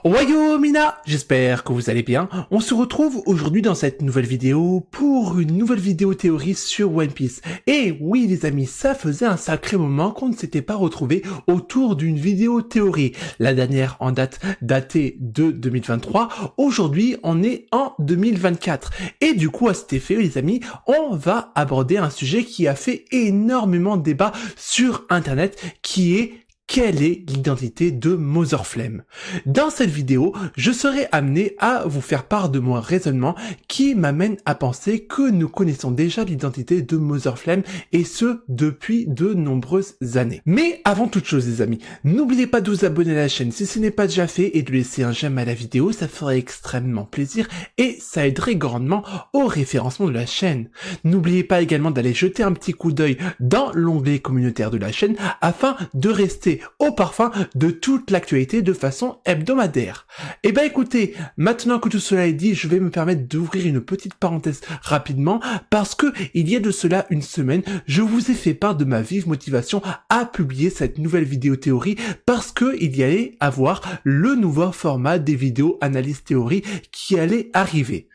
Wayomina, j'espère que vous allez bien. On se retrouve aujourd'hui dans cette nouvelle vidéo pour une nouvelle vidéo théorie sur One Piece. Et oui les amis, ça faisait un sacré moment qu'on ne s'était pas retrouvé autour d'une vidéo théorie. La dernière en date datée de 2023. Aujourd'hui, on est en 2024. Et du coup, à cet effet, les amis, on va aborder un sujet qui a fait énormément de débat sur Internet, qui est: quelle est l'identité de Motherflame? Dans cette vidéo, je serai amené à vous faire part de mon raisonnement qui m'amène à penser que nous connaissons déjà l'identité de Motherflame, et ce depuis de nombreuses années. Mais avant toute chose les amis, n'oubliez pas de vous abonner à la chaîne si ce n'est pas déjà fait et de laisser un j'aime à la vidéo, ça ferait extrêmement plaisir et ça aiderait grandement au référencement de la chaîne. N'oubliez pas également d'aller jeter un petit coup d'œil dans l'onglet communautaire de la chaîne afin de rester au parfum de toute l'actualité de façon hebdomadaire. Et ben écoutez, maintenant que tout cela est dit, je vais me permettre d'ouvrir une petite parenthèse rapidement parce que il y a de cela une semaine, je vous ai fait part de ma vive motivation à publier cette nouvelle vidéo théorie parce que il y allait avoir le nouveau format des vidéos analyse théorie qui allait arriver.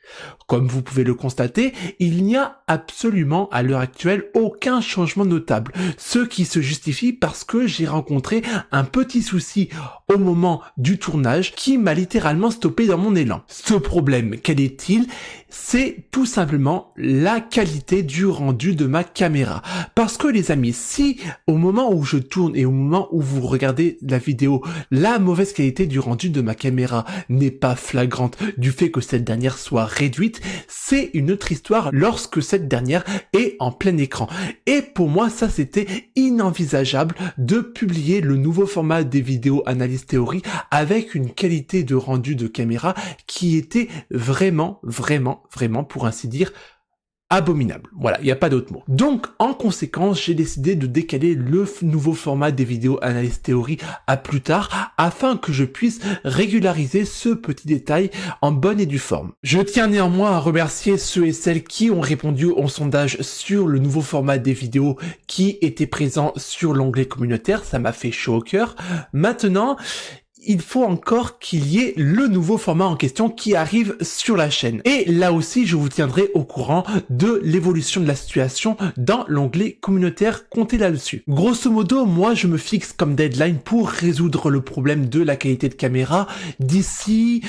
Comme vous pouvez le constater, il n'y a absolument à l'heure actuelle aucun changement notable, ce qui se justifie parce que j'ai rencontré un petit souci au moment du tournage qui m'a littéralement stoppé dans mon élan. Ce problème, quel est-il? C'est tout simplement la qualité du rendu de ma caméra. Parce que les amis, si au moment où je tourne et au moment où vous regardez la vidéo, la mauvaise qualité du rendu de ma caméra n'est pas flagrante du fait que cette dernière soit réduite, c'est une autre histoire lorsque cette dernière est en plein écran. Et pour moi, ça c'était inenvisageable de publier le nouveau format des vidéos analyse théorie avec une qualité de rendu de caméra qui était vraiment, pour ainsi dire, abominable. Voilà, il n'y a pas d'autre mot. Donc, en conséquence, j'ai décidé de décaler le nouveau format des vidéos analyse théorie à plus tard, afin que je puisse régulariser ce petit détail en bonne et due forme. Je tiens néanmoins à remercier ceux et celles qui ont répondu au sondage sur le nouveau format des vidéos qui était présent sur l'onglet communautaire, ça m'a fait chaud au cœur. Maintenant, il faut encore qu'il y ait le nouveau format en question qui arrive sur la chaîne. Et là aussi, je vous tiendrai au courant de l'évolution de la situation dans l'onglet communautaire, comptez là-dessus. Grosso modo, moi je me fixe comme deadline pour résoudre le problème de la qualité de caméra d'ici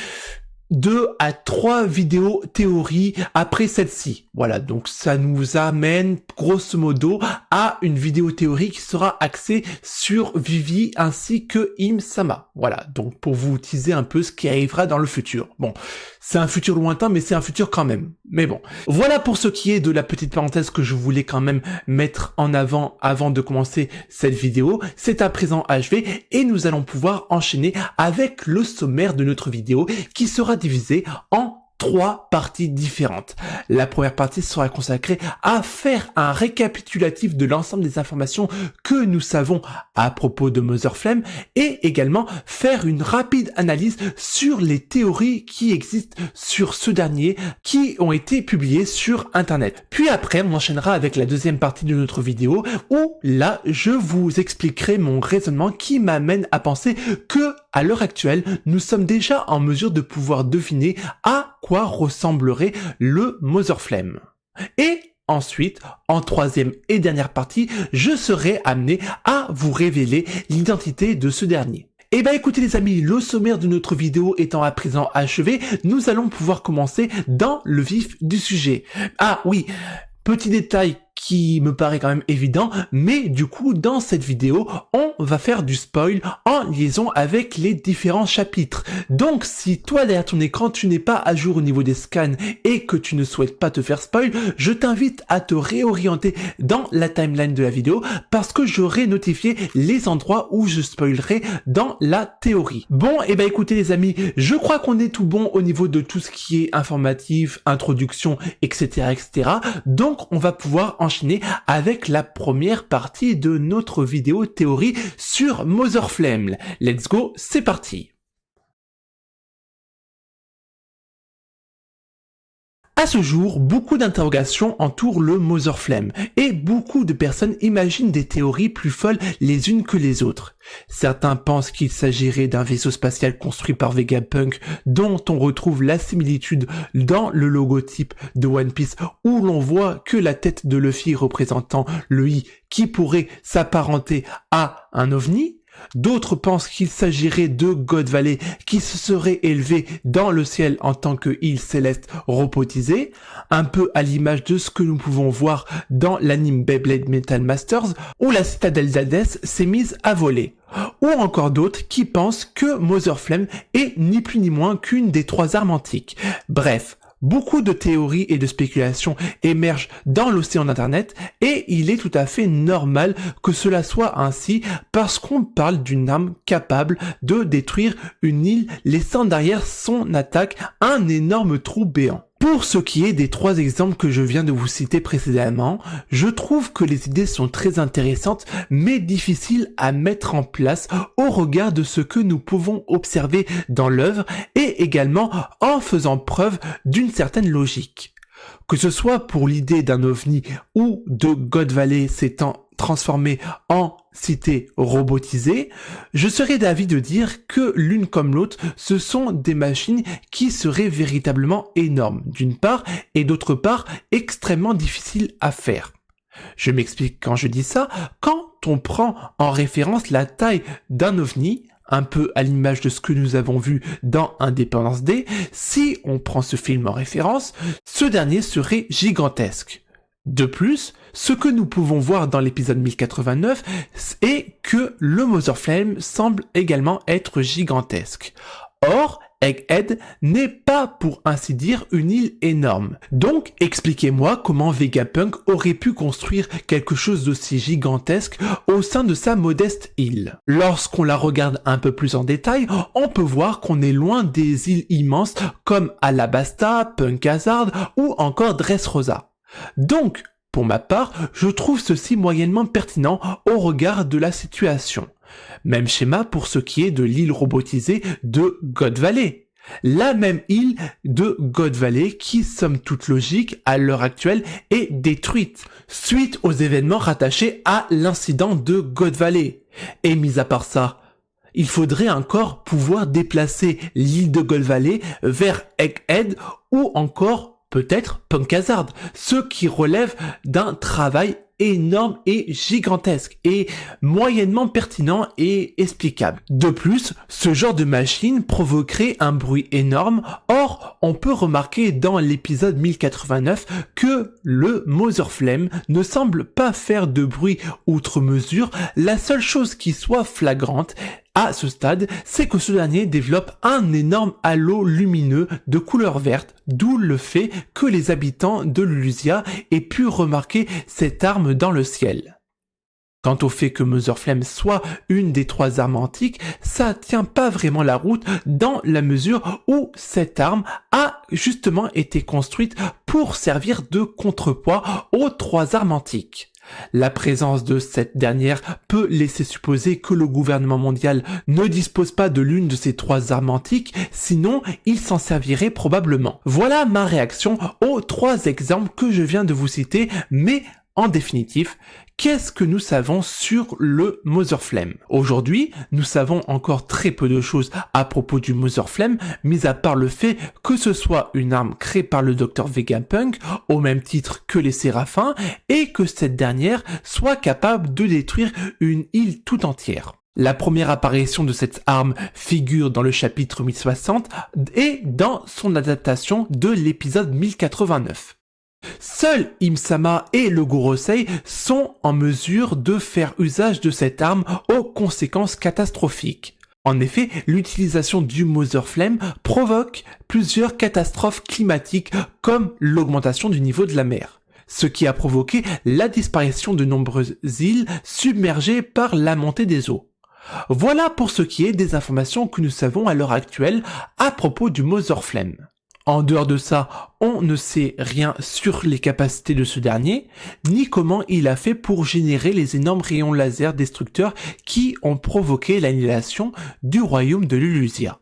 2 à 3 vidéos théorie après celle-ci. Voilà, donc ça nous amène grosso modo à une vidéo théorie qui sera axée sur Vivi ainsi que Im-sama. Voilà, donc pour vous teaser un peu ce qui arrivera dans le futur. Bon, c'est un futur lointain, mais c'est un futur quand même. Mais bon, voilà pour ce qui est de la petite parenthèse que je voulais quand même mettre en avant de commencer cette vidéo. C'est à présent achevé et nous allons pouvoir enchaîner avec le sommaire de notre vidéo qui sera divisé en 3 parties différentes. La première partie sera consacrée à faire un récapitulatif de l'ensemble des informations que nous savons à propos de Motherflame et également faire une rapide analyse sur les théories qui existent sur ce dernier qui ont été publiées sur internet. Puis après, on enchaînera avec la deuxième partie de notre vidéo où là, je vous expliquerai mon raisonnement qui m'amène à penser que à l'heure actuelle, nous sommes déjà en mesure de pouvoir deviner à quoi ressemblerait le Motherflame. Et ensuite, en troisième et dernière partie, je serai amené à vous révéler l'identité de ce dernier. Et ben écoutez les amis, le sommaire de notre vidéo étant à présent achevé, nous allons pouvoir commencer dans le vif du sujet. Ah oui, petit détail qui me paraît quand même évident, mais du coup dans cette vidéo on va faire du spoil en liaison avec les différents chapitres. Donc si toi derrière ton écran tu n'es pas à jour au niveau des scans et que tu ne souhaites pas te faire spoil, je t'invite à te réorienter dans la timeline de la vidéo parce que j'aurai notifié les endroits où je spoilerai dans la théorie. Bon et ben écoutez les amis, je crois qu'on est tout bon au niveau de tout ce qui est informatif, introduction, etc. Donc on va pouvoir enchaîner avec la première partie de notre vidéo théorie sur Motherflame. Let's go, c'est parti. À ce jour, beaucoup d'interrogations entourent le Mother Flame et beaucoup de personnes imaginent des théories plus folles les unes que les autres. Certains pensent qu'il s'agirait d'un vaisseau spatial construit par Vegapunk dont on retrouve la similitude dans le logotype de One Piece où l'on voit que la tête de Luffy représentant le I qui pourrait s'apparenter à un ovni. D'autres pensent qu'il s'agirait de God Valley qui se serait élevé dans le ciel en tant que île céleste robotisée, un peu à l'image de ce que nous pouvons voir dans l'anime Beyblade Metal Masters où la citadelle d'Hadès s'est mise à voler. Ou encore d'autres qui pensent que Mother Flame est ni plus ni moins qu'une des 3 armes antiques. Bref. Beaucoup de théories et de spéculations émergent dans l'océan d'Internet et il est tout à fait normal que cela soit ainsi parce qu'on parle d'une arme capable de détruire une île laissant derrière son attaque un énorme trou béant. Pour ce qui est des 3 exemples que je viens de vous citer précédemment, je trouve que les idées sont très intéressantes mais difficiles à mettre en place au regard de ce que nous pouvons observer dans l'œuvre et également en faisant preuve d'une certaine logique. Que ce soit pour l'idée d'un ovni ou de God Valley s'étant transformé en cité robotisée, je serais d'avis de dire que l'une comme l'autre, ce sont des machines qui seraient véritablement énormes, d'une part, et d'autre part, extrêmement difficiles à faire. Je m'explique quand je dis ça, quand on prend en référence la taille d'un ovni, un peu à l'image de ce que nous avons vu dans Independence Day, si on prend ce film en référence, ce dernier serait gigantesque. De plus, ce que nous pouvons voir dans l'épisode 1089 est que le Mother Flame semble également être gigantesque. Or, Egghead n'est pas pour ainsi dire une île énorme. Donc, expliquez-moi comment Vegapunk aurait pu construire quelque chose d'aussi gigantesque au sein de sa modeste île. Lorsqu'on la regarde un peu plus en détail, on peut voir qu'on est loin des îles immenses comme Alabasta, Punk Hazard ou encore Dressrosa. Donc, pour ma part, je trouve ceci moyennement pertinent au regard de la situation. Même schéma pour ce qui est de l'île robotisée de God Valley. La même île de God Valley qui, somme toute logique, à l'heure actuelle, est détruite, suite aux événements rattachés à l'incident de God Valley. Et mis à part ça, il faudrait encore pouvoir déplacer l'île de God Valley vers Egghead ou encore peut-être Punk Hazard, ce qui relève d'un travail énorme et gigantesque et moyennement pertinent et explicable. De plus, ce genre de machine provoquerait un bruit énorme. Or, on peut remarquer dans l'épisode 1089 que le Mother Flame ne semble pas faire de bruit outre mesure. La seule chose qui soit flagrante à ce stade, c'est que ce dernier développe un énorme halo lumineux de couleur verte, d'où le fait que les habitants de Lulusia aient pu remarquer cette arme dans le ciel. Quant au fait que Mother Flame soit une des 3 armes antiques, ça tient pas vraiment la route dans la mesure où cette arme a justement été construite pour servir de contrepoids aux 3 armes antiques. La présence de cette dernière peut laisser supposer que le gouvernement mondial ne dispose pas de l'une de ces 3 armes antiques, sinon il s'en servirait probablement. Voilà ma réaction aux 3 exemples que je viens de vous citer, mais en définitive, qu'est-ce que nous savons sur le Mother Flame? Aujourd'hui, nous savons encore très peu de choses à propos du Mother Flame, mis à part le fait que ce soit une arme créée par le Dr Vegapunk, au même titre que les Séraphins, et que cette dernière soit capable de détruire une île tout entière. La première apparition de cette arme figure dans le chapitre 1060 et dans son adaptation de l'épisode 1089. Seuls Im-sama et le Gorosei sont en mesure de faire usage de cette arme aux conséquences catastrophiques. En effet, l'utilisation du Mother Flame provoque plusieurs catastrophes climatiques comme l'augmentation du niveau de la mer, ce qui a provoqué la disparition de nombreuses îles submergées par la montée des eaux. Voilà pour ce qui est des informations que nous savons à l'heure actuelle à propos du Mother Flame. En dehors de ça, on ne sait rien sur les capacités de ce dernier, ni comment il a fait pour générer les énormes rayons laser destructeurs qui ont provoqué l'annihilation du royaume de Lulusia.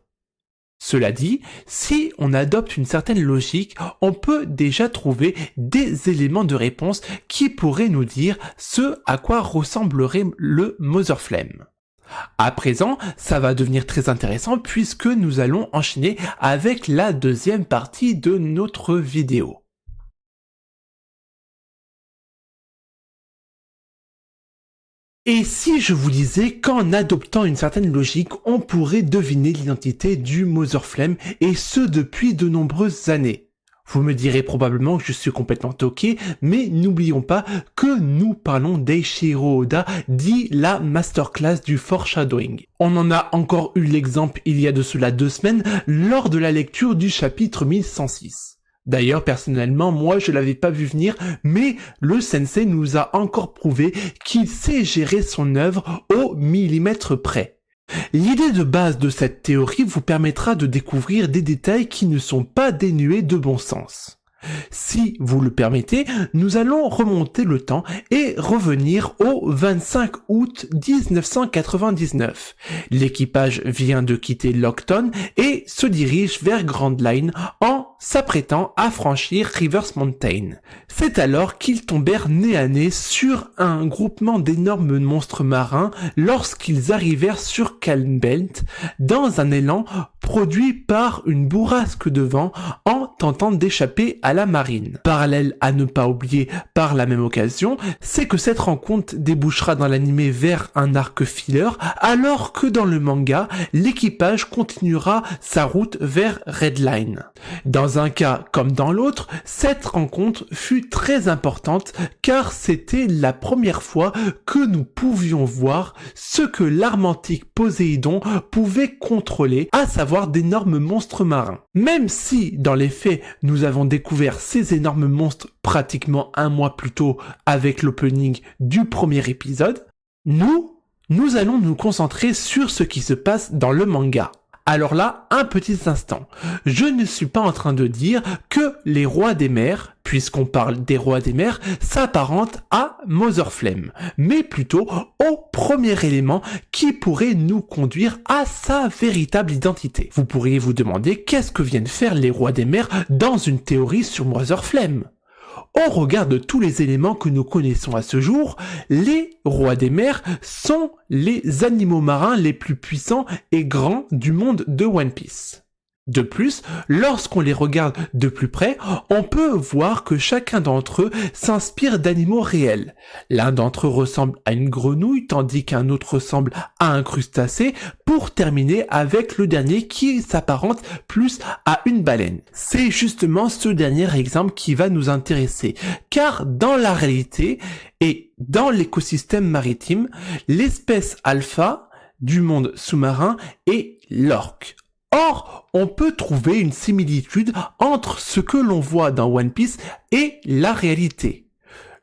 Cela dit, si on adopte une certaine logique, on peut déjà trouver des éléments de réponse qui pourraient nous dire ce à quoi ressemblerait le Motherflame. À présent, ça va devenir très intéressant puisque nous allons enchaîner avec la deuxième partie de notre vidéo. Et si je vous disais qu'en adoptant une certaine logique, on pourrait deviner l'identité du Motherflame, et ce depuis de nombreuses années? Vous me direz probablement que je suis complètement toqué, mais n'oublions pas que nous parlons d'Eiichiro Oda, dit la masterclass du foreshadowing. On en a encore eu l'exemple il y a de cela 2 semaines, lors de la lecture du chapitre 1106. D'ailleurs, personnellement, moi je l'avais pas vu venir, mais le sensei nous a encore prouvé qu'il sait gérer son œuvre au millimètre près. L'idée de base de cette théorie vous permettra de découvrir des détails qui ne sont pas dénués de bon sens. Si vous le permettez, nous allons remonter le temps et revenir au 25 août 1999. L'équipage vient de quitter Lockton et se dirige vers Grand Line en s'apprêtant à franchir Rivers Mountain. C'est alors qu'ils tombèrent nez à nez sur un groupement d'énormes monstres marins lorsqu'ils arrivèrent sur Calm Belt dans un élan produit par une bourrasque de vent en tentant d'échapper à la marine. Parallèle à ne pas oublier par la même occasion, c'est que cette rencontre débouchera dans l'anime vers un arc filler, alors que dans le manga, l'équipage continuera sa route vers Redline. Dans un cas comme dans l'autre, cette rencontre fut très importante car c'était la première fois que nous pouvions voir ce que l'arme antique Poséidon pouvait contrôler, à savoir d'énormes monstres marins. Même si, dans les faits, nous avons découvert ces énormes monstres pratiquement 1 mois plus tôt avec l'opening du premier épisode, nous allons nous concentrer sur ce qui se passe dans le manga. Alors là, un petit instant, je ne suis pas en train de dire que les rois des mers, puisqu'on parle des rois des mers, s'apparentent à Motherflame, mais plutôt au premier élément qui pourrait nous conduire à sa véritable identité. Vous pourriez vous demander qu'est-ce que viennent faire les rois des mers dans une théorie sur Motherflame. Au regard de tous les éléments que nous connaissons à ce jour, les rois des mers sont les animaux marins les plus puissants et grands du monde de One Piece. De plus, lorsqu'on les regarde de plus près, on peut voir que chacun d'entre eux s'inspire d'animaux réels. L'un d'entre eux ressemble à une grenouille, tandis qu'un autre ressemble à un crustacé, pour terminer avec le dernier qui s'apparente plus à une baleine. C'est justement ce dernier exemple qui va nous intéresser, car dans la réalité et dans l'écosystème maritime, l'espèce alpha du monde sous-marin est l'orque. Or, on peut trouver une similitude entre ce que l'on voit dans One Piece et la réalité.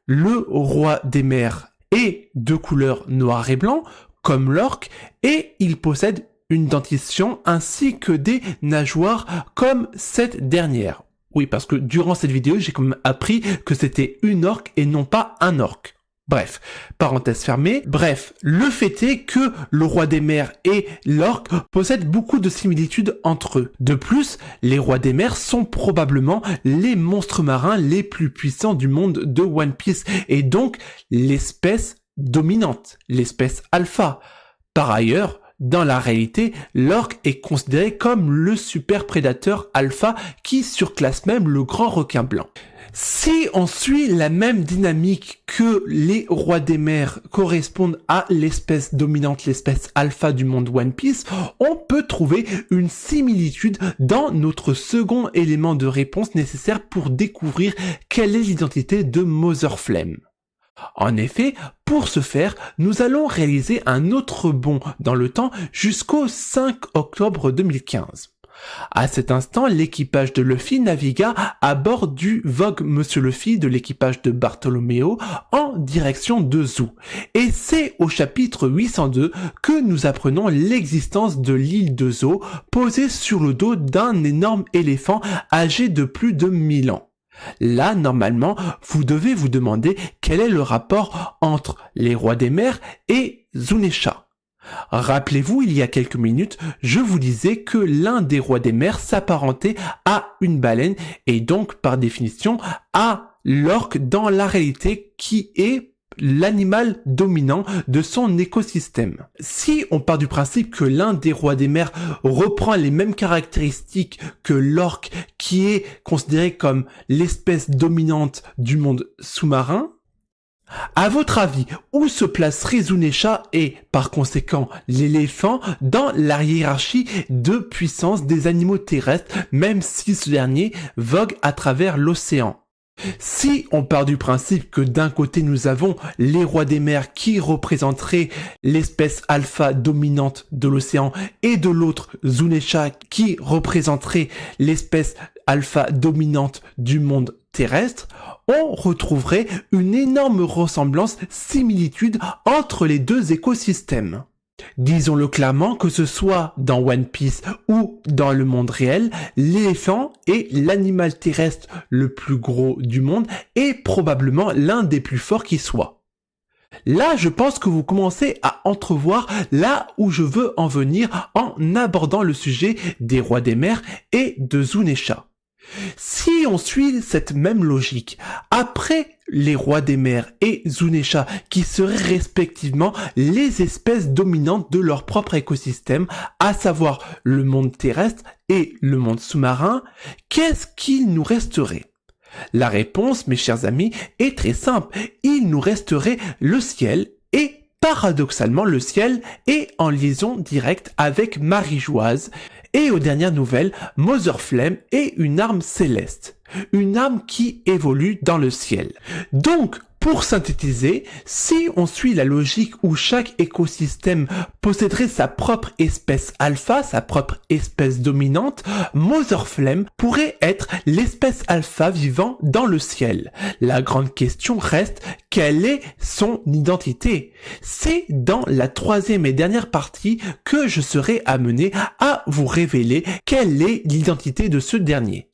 Le roi des mers est de couleur noir et blanc, comme l'orque, et il possède une dentition ainsi que des nageoires comme cette dernière. Oui, parce que durant cette vidéo, j'ai quand même appris que c'était une orque et non pas un orque. Bref, parenthèse fermée. Bref, le fait est que le roi des mers et l'orque possèdent beaucoup de similitudes entre eux. De plus, les rois des mers sont probablement les monstres marins les plus puissants du monde de One Piece et donc l'espèce dominante, l'espèce alpha. Par ailleurs, dans la réalité, l'orque est considéré comme le super prédateur alpha qui surclasse même le grand requin blanc. Si on suit la même dynamique que les rois des mers correspondent à l'espèce dominante, l'espèce alpha du monde One Piece, on peut trouver une similitude dans notre second élément de réponse nécessaire pour découvrir quelle est l'identité de Motherflame. En effet, pour ce faire, nous allons réaliser un autre bond dans le temps jusqu'au 5 octobre 2015. À cet instant, l'équipage de Luffy navigua à bord du Vogue Monsieur Luffy de l'équipage de Bartholoméo en direction de Zou. Et c'est au chapitre 802 que nous apprenons l'existence de l'île de Zou posée sur le dos d'un énorme éléphant âgé de plus de 1000 ans. Là, normalement, vous devez vous demander quel est le rapport entre les rois des mers et Zunesha. Rappelez-vous, il y a quelques minutes, je vous disais que l'un des rois des mers s'apparentait à une baleine et donc par définition à l'orque dans la réalité qui est l'animal dominant de son écosystème. Si on part du principe que l'un des rois des mers reprend les mêmes caractéristiques que l'orque qui est considéré comme l'espèce dominante du monde sous-marin, à votre avis, où se placerait Zunesha et, par conséquent, l'éléphant dans la hiérarchie de puissance des animaux terrestres, même si ce dernier vogue à travers l'océan? Si on part du principe que d'un côté nous avons les rois des mers qui représenteraient l'espèce alpha dominante de l'océan et de l'autre Zunesha qui représenterait l'espèce alpha dominante du monde terrestre, on retrouverait une énorme ressemblance, similitude entre les deux écosystèmes. Disons-le clairement, que ce soit dans One Piece ou dans le monde réel, l'éléphant est l'animal terrestre le plus gros du monde et probablement l'un des plus forts qui soit. Là, je pense que vous commencez à entrevoir là où je veux en venir en abordant le sujet des rois des mers et de Zunesha. Si on suit cette même logique, après les rois des mers et Zunesha, qui seraient respectivement les espèces dominantes de leur propre écosystème, à savoir le monde terrestre et le monde sous-marin, qu'est-ce qu'il nous resterait? La réponse, mes chers amis, est très simple. Il nous resterait le ciel et paradoxalement, le ciel est en liaison directe avec Marie-Joise et aux dernières nouvelles, Mother Flame est une arme céleste, une arme qui évolue dans le ciel. Donc, pour synthétiser, si on suit la logique où chaque écosystème posséderait sa propre espèce alpha, sa propre espèce dominante, Mother Flame pourrait être l'espèce alpha vivant dans le ciel. La grande question reste, quelle est son identité? C'est dans la troisième et dernière partie que je serai amené à vous révéler quelle est l'identité de ce dernier.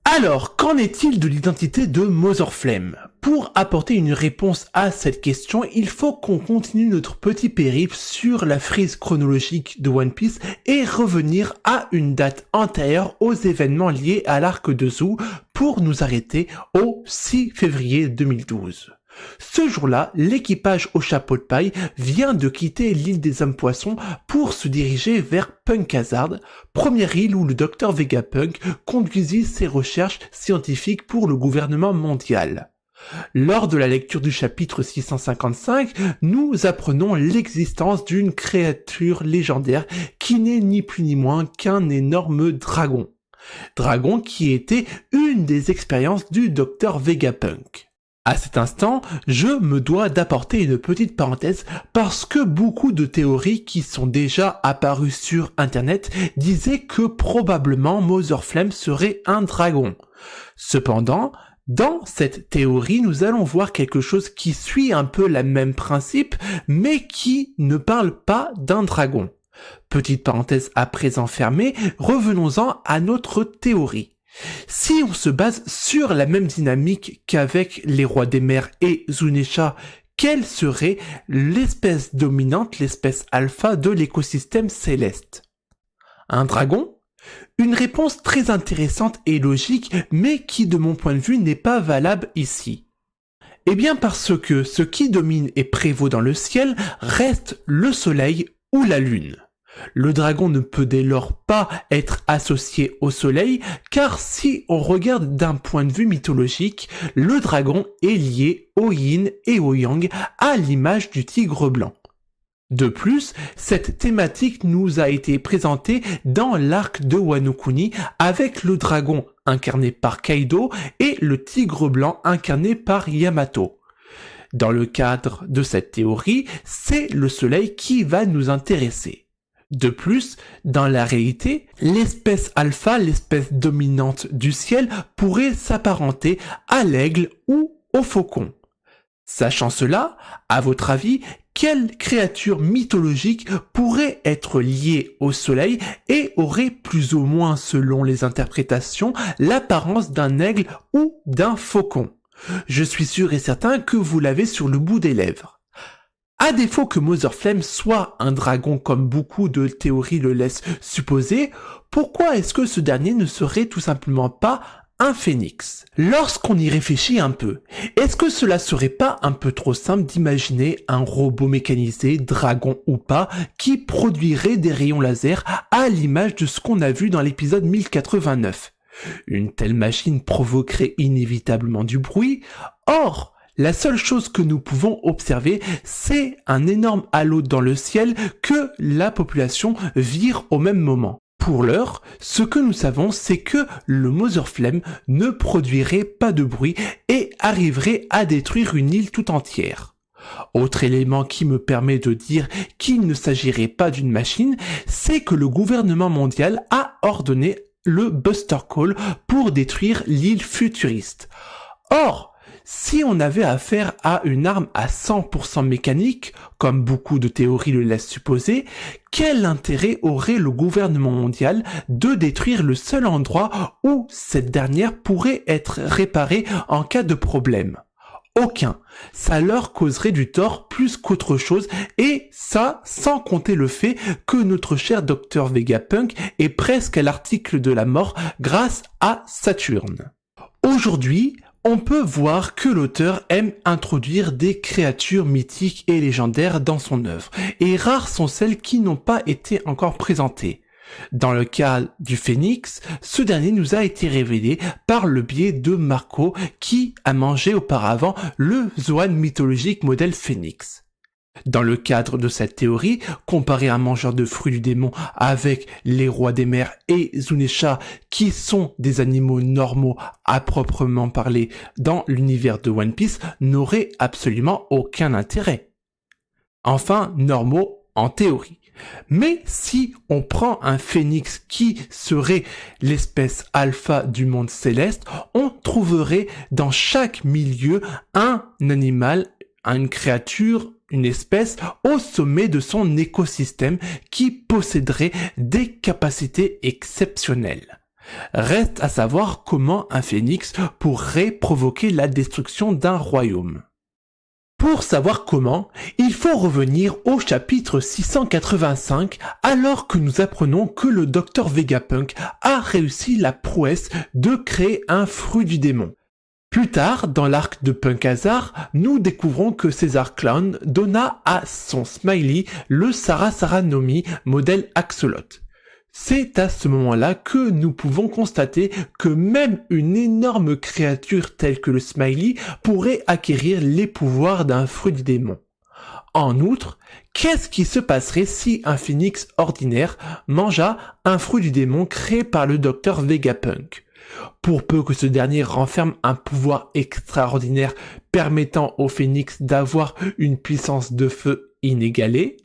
Alors, qu'en est-il de l'identité de Mother Flame? Pour apporter une réponse à cette question, il faut qu'on continue notre petit périple sur la frise chronologique de One Piece et revenir à une date antérieure aux événements liés à l'arc de Zou pour nous arrêter au 6 février 2012. Ce jour-là, l'équipage au chapeau de paille vient de quitter l'île des hommes poissons pour se diriger vers Punk Hazard, première île où le docteur Vegapunk conduisit ses recherches scientifiques pour le gouvernement mondial. Lors de la lecture du chapitre 655, nous apprenons l'existence d'une créature légendaire qui n'est ni plus ni moins qu'un énorme dragon. Dragon qui était une des expériences du docteur Vegapunk. À cet instant, je me dois d'apporter une petite parenthèse parce que beaucoup de théories qui sont déjà apparues sur internet disaient que probablement Mother Flame serait un dragon. Cependant, dans cette théorie, nous allons voir quelque chose qui suit un peu le même principe, mais qui ne parle pas d'un dragon. Petite parenthèse à présent fermée, revenons-en à notre théorie. Si on se base sur la même dynamique qu'avec les rois des mers et Zunesha, quelle serait l'espèce dominante, l'espèce alpha de l'écosystème céleste? Un dragon? Une réponse très intéressante et logique, mais qui de mon point de vue n'est pas valable ici. Eh bien parce que ce qui domine et prévaut dans le ciel reste le soleil ou la lune. Le dragon ne peut dès lors pas être associé au soleil, car si on regarde d'un point de vue mythologique, le dragon est lié au yin et au yang à l'image du tigre blanc. De plus, cette thématique nous a été présentée dans l'arc de Wano Kuni avec le dragon incarné par Kaido et le tigre blanc incarné par Yamato. Dans le cadre de cette théorie, c'est le soleil qui va nous intéresser. De plus, dans la réalité, l'espèce alpha, l'espèce dominante du ciel, pourrait s'apparenter à l'aigle ou au faucon. Sachant cela, à votre avis, quelle créature mythologique pourrait être liée au soleil et aurait plus ou moins, selon les interprétations, l'apparence d'un aigle ou d'un faucon? Je suis sûr et certain que vous l'avez sur le bout des lèvres. À défaut que Motherflame soit un dragon comme beaucoup de théories le laissent supposer, pourquoi est-ce que ce dernier ne serait tout simplement pas un phénix? Lorsqu'on y réfléchit un peu, est-ce que cela serait pas un peu trop simple d'imaginer un robot mécanisé, dragon ou pas, qui produirait des rayons laser à l'image de ce qu'on a vu dans l'épisode 1089? Une telle machine provoquerait inévitablement du bruit. Or, la seule chose que nous pouvons observer, c'est un énorme halo dans le ciel que la population vire au même moment. Pour l'heure, ce que nous savons, c'est que le Motherflame ne produirait pas de bruit et arriverait à détruire une île tout entière. Autre élément qui me permet de dire qu'il ne s'agirait pas d'une machine, c'est que le gouvernement mondial a ordonné le Buster Call pour détruire l'île futuriste. Or, si on avait affaire à une arme à 100% mécanique, comme beaucoup de théories le laissent supposer, quel intérêt aurait le gouvernement mondial de détruire le seul endroit où cette dernière pourrait être réparée en cas de problème? Aucun. Ça leur causerait du tort plus qu'autre chose, et ça sans compter le fait que notre cher Dr Vegapunk est presque à l'article de la mort grâce à Saturne. Aujourd'hui, on peut voir que l'auteur aime introduire des créatures mythiques et légendaires dans son œuvre, et rares sont celles qui n'ont pas été encore présentées. Dans le cas du Phénix, ce dernier nous a été révélé par le biais de Marco qui a mangé auparavant le Zoan mythologique modèle Phénix. Dans le cadre de cette théorie, comparer un mangeur de fruits du démon avec les rois des mers et Zunesha, qui sont des animaux normaux à proprement parler dans l'univers de One Piece, n'aurait absolument aucun intérêt. Enfin, normaux en théorie. Mais si on prend un phénix qui serait l'espèce alpha du monde céleste, on trouverait dans chaque milieu un animal, une créature, une espèce au sommet de son écosystème qui posséderait des capacités exceptionnelles. Reste à savoir comment un phénix pourrait provoquer la destruction d'un royaume. Pour savoir comment, il faut revenir au chapitre 685 alors que nous apprenons que le Dr Vegapunk a réussi la prouesse de créer un fruit du démon. Plus tard, dans l'arc de Punk Hazard, nous découvrons que César Clown donna à son Smiley le Sarasara no Mi modèle Axolot. C'est à ce moment-là que nous pouvons constater que même une énorme créature telle que le Smiley pourrait acquérir les pouvoirs d'un fruit du démon. En outre, qu'est-ce qui se passerait si un phénix ordinaire mangea un fruit du démon créé par le Dr Vegapunk? Pour peu que ce dernier renferme un pouvoir extraordinaire permettant au phénix d'avoir une puissance de feu inégalée,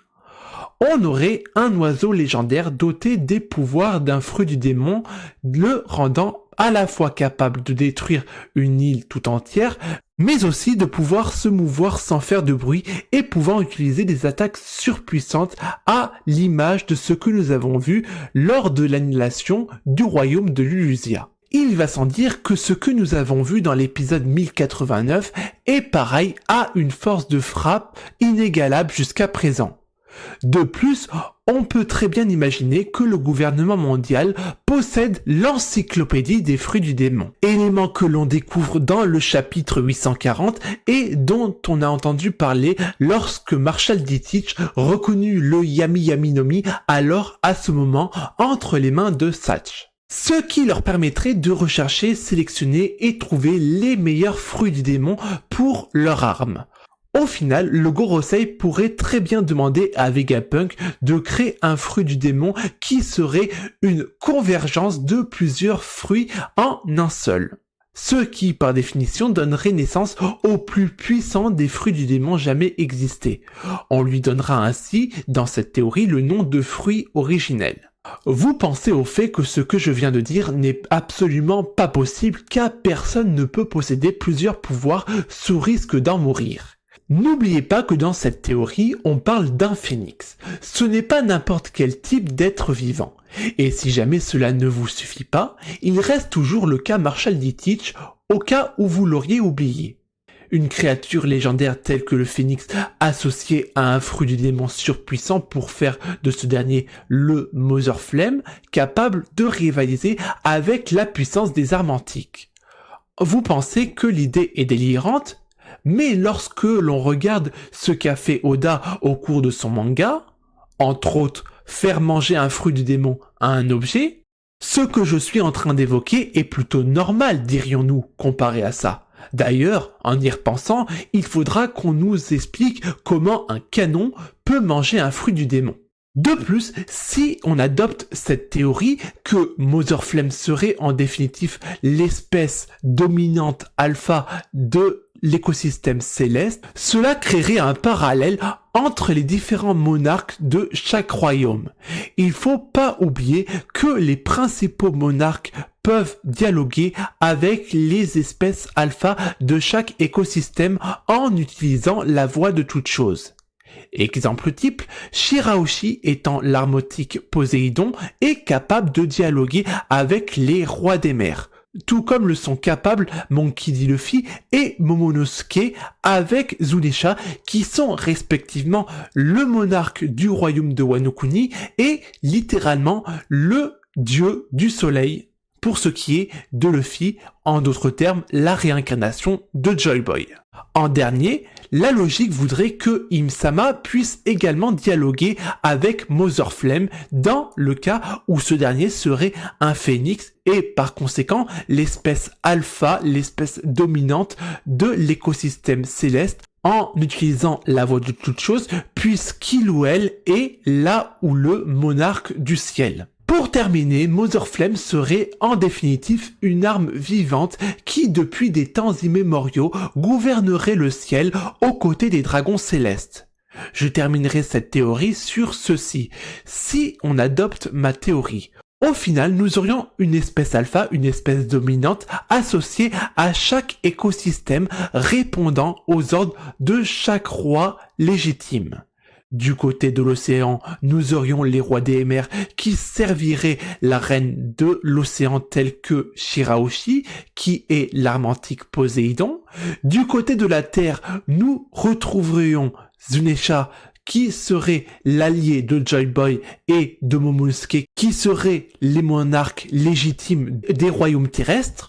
on aurait un oiseau légendaire doté des pouvoirs d'un fruit du démon, le rendant à la fois capable de détruire une île tout entière, mais aussi de pouvoir se mouvoir sans faire de bruit et pouvant utiliser des attaques surpuissantes à l'image de ce que nous avons vu lors de l'annihilation du royaume de Lulusia. Il va sans dire que ce que nous avons vu dans l'épisode 1089 est pareil à une force de frappe inégalable jusqu'à présent. De plus, on peut très bien imaginer que le gouvernement mondial possède l'encyclopédie des fruits du démon, élément que l'on découvre dans le chapitre 840 et dont on a entendu parler lorsque Marshall D. Teach reconnut le Yami Yami no Mi alors à ce moment entre les mains de Satch. Ce qui leur permettrait de rechercher, sélectionner et trouver les meilleurs fruits du démon pour leur arme. Au final, le Gorosei pourrait très bien demander à Vegapunk de créer un fruit du démon qui serait une convergence de plusieurs fruits en un seul. Ce qui, par définition, donnerait naissance au plus puissant des fruits du démon jamais existés. On lui donnera ainsi, dans cette théorie, le nom de fruit originel. Vous pensez au fait que ce que je viens de dire n'est absolument pas possible car personne ne peut posséder plusieurs pouvoirs sous risque d'en mourir. N'oubliez pas que dans cette théorie, on parle d'un phénix. Ce n'est pas n'importe quel type d'être vivant. Et si jamais cela ne vous suffit pas, il reste toujours le cas Marshall D. Teach au cas où vous l'auriez oublié. Une créature légendaire telle que le phénix associée à un fruit du démon surpuissant pour faire de ce dernier le Mother Flame, capable de rivaliser avec la puissance des armes antiques. Vous pensez que l'idée est délirante, mais lorsque l'on regarde ce qu'a fait Oda au cours de son manga, entre autres faire manger un fruit du démon à un objet, ce que je suis en train d'évoquer est plutôt normal, dirions-nous, comparé à ça. D'ailleurs, en y repensant, il faudra qu'on nous explique comment un canon peut manger un fruit du démon. De plus, si on adopte cette théorie que Mother Flame serait en définitive l'espèce dominante alpha de l'écosystème céleste, cela créerait un parallèle entre les différents monarques de chaque royaume. Il faut pas oublier que les principaux monarques peuvent dialoguer avec les espèces alpha de chaque écosystème en utilisant la voix de toute chose. Exemple type, Shirahoshi étant l'armotique Poséidon est capable de dialoguer avec les rois des mers, tout comme le sont capables Monkey D. Luffy et Momonosuke avec Zunisha qui sont respectivement le monarque du royaume de Wano Kuni et littéralement le dieu du soleil pour ce qui est de Luffy, en d'autres termes, la réincarnation de Joy Boy. En dernier, la logique voudrait que Im-sama puisse également dialoguer avec Mother Flame dans le cas où ce dernier serait un phénix et par conséquent l'espèce alpha, l'espèce dominante de l'écosystème céleste en utilisant la voix de toute chose puisqu'il ou elle est là où le monarque du ciel. Pour terminer, Mother Flame serait en définitive une arme vivante qui, depuis des temps immémoriaux, gouvernerait le ciel aux côtés des dragons célestes. Je terminerai cette théorie sur ceci. Si on adopte ma théorie, au final, nous aurions une espèce alpha, une espèce dominante associée à chaque écosystème répondant aux ordres de chaque roi légitime. Du côté de l'océan, nous aurions les rois des mers qui serviraient la reine de l'océan telle que Shirahoshi, qui est l'arme antique Poséidon. Du côté de la terre, nous retrouverions Zunisha, qui serait l'allié de Joy Boy et de Momonosuke, qui seraient les monarques légitimes des royaumes terrestres.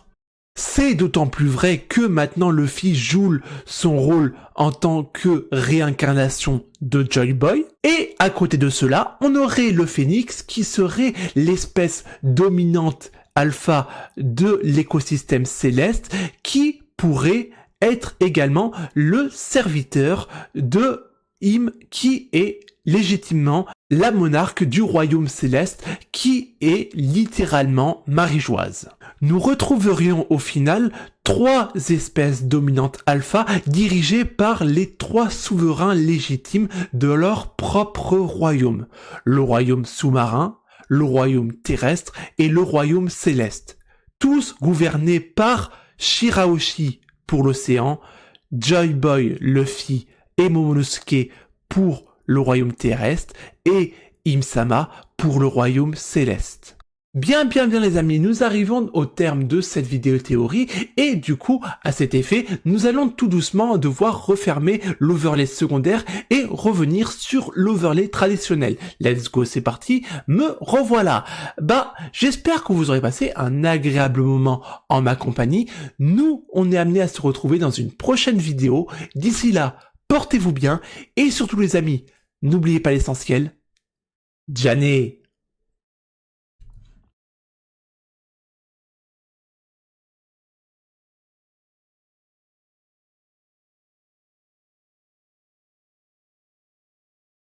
C'est d'autant plus vrai que maintenant Luffy joue son rôle en tant que réincarnation de Joy Boy. Et à côté de cela, on aurait le phénix qui serait l'espèce dominante alpha de l'écosystème céleste qui pourrait être également le serviteur de Im qui est légitimement la monarque du royaume céleste qui est littéralement marie-joise. Nous retrouverions au final 3 espèces dominantes alpha dirigées par les 3 souverains légitimes de leur propre royaume. Le royaume sous-marin, le royaume terrestre et le royaume céleste. Tous gouvernés par Shirahoshi pour l'océan, Joy Boy, Luffy et Momonosuke pour le royaume terrestre et Im-sama pour le royaume céleste. Bien les amis, nous arrivons au terme de cette vidéo théorie et du coup, à cet effet, nous allons tout doucement devoir refermer l'overlay secondaire et revenir sur l'overlay traditionnel. Let's go, c'est parti, me revoilà. J'espère que vous aurez passé un agréable moment en ma compagnie. Nous, on est amenés à se retrouver dans une prochaine vidéo. D'ici là, portez-vous bien et surtout les amis, n'oubliez pas l'essentiel. Jané.